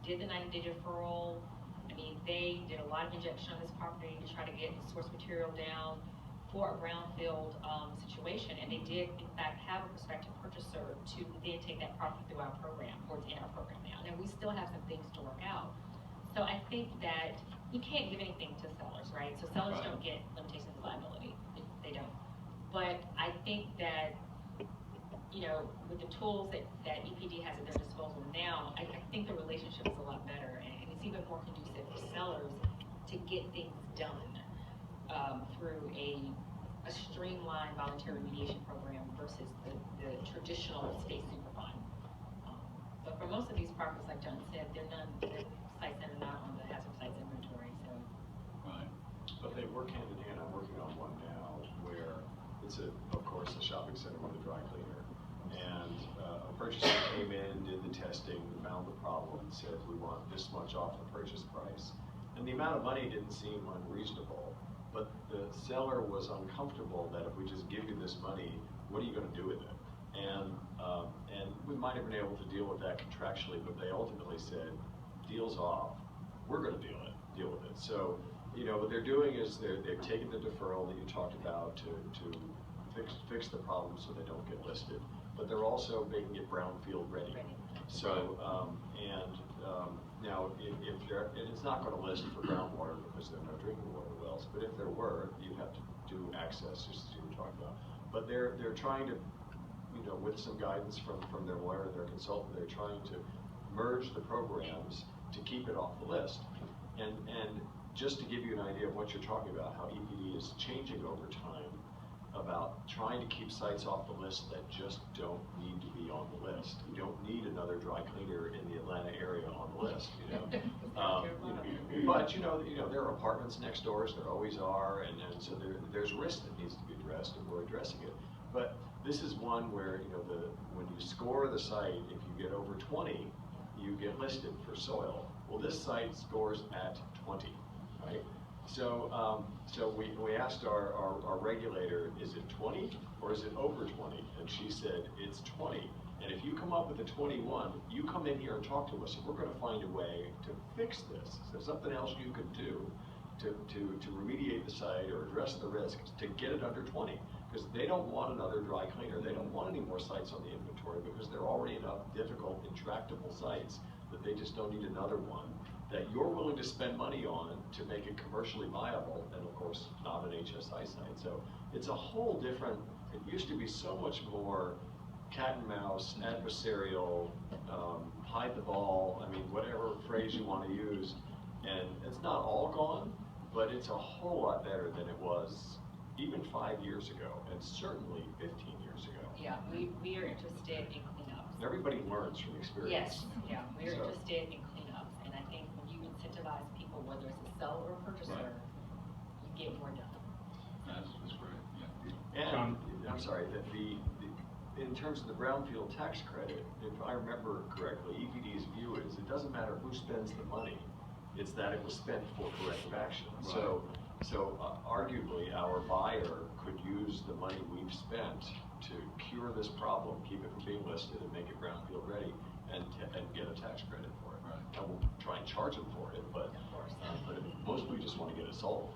did the 90-day deferral. I mean, they did a lot of injection on this property to try to get the source material down for a brownfield situation, and they did in fact have a prospective purchaser to then take that property through our program, or it's in our program now. And we still have some things to work out. So I think that you can't give anything to sellers, right? So sellers don't get limitations of liability. They don't. But I think that, you know, with the tools that EPD has at their disposal now, I think the relationship is a lot better, and it's even more conducive for sellers to get things done through a streamlined voluntary remediation program versus the traditional state super fund. But for most of these properties, like John said, they're sites that are not on the hazard sites inventory. So. Right. But they work hand in hand. I'm working on one now where it's of course, a shopping center with a dry cleaner. And a purchaser came in, did the testing, found the problem, and said, we want this much off the purchase price. And the amount of money didn't seem unreasonable, but the seller was uncomfortable that if we just give you this money, what are you going to do with it? And we might have been able to deal with that contractually, but they ultimately said, deal's off, we're going to deal with it. So, you know, what they're doing is they've taken the deferral that you talked about to fix the problem so they don't get listed, but they're also making it brownfield ready. So, now if it's not going to list for groundwater because there are no drinking water wells, but if there were, you'd have to do access, just as you were talking about. But they're trying to, you know, with some guidance from their lawyer and their consultant, they're trying to merge the programs to keep it off the list. And just to give you an idea of what you're talking about, how EPD is changing over time about trying to keep sites off the list that just don't need to be on the list. You don't need another dry cleaner in the Atlanta area on the list, you know. But you know, there are apartments next doors. There always are, and so there's risk that needs to be addressed, and we're addressing it. But this is one where, you know, when you score the site, if you get over 20, you get listed for soil. Well, this site scores at 20, right? So, so we asked our regulator, is it 20 or is it over 20? And she said, it's 20. And if you come up with a 21, you come in here and talk to us, and we're going to find a way to fix this. So there's something else you could do to remediate the site or address the risk to get it under 20. Because they don't want another dry cleaner. They don't want any more sites on the inventory because there are already enough difficult, intractable sites that they just don't need another one that you're willing to spend money on to make it commercially viable, and of course not an HSI site. So it's a whole different, it used to be so much more cat and mouse, adversarial, hide the ball, I mean, whatever phrase you want to use. And it's not all gone, but it's a whole lot better than it was even 5 years ago, and certainly 15 years ago. Yeah, we are interested in cleanups. Everybody learns from experience. Yes, yeah, we're interested in cleanups, and I think when you incentivize people, whether it's a seller or a purchaser, you get more done. That's great, yeah. And, I'm sorry, in terms of the brownfield tax credit, if I remember correctly, EPD's view is it doesn't matter who spends the money, it's that it was spent for corrective action. Right. So arguably, our buyer could use the money we've spent to cure this problem, keep it from being listed, and make it brownfield ready, and get a tax credit for it. Right. I won't try and charge them for it, but Of course. but mostly we just want to get it sold.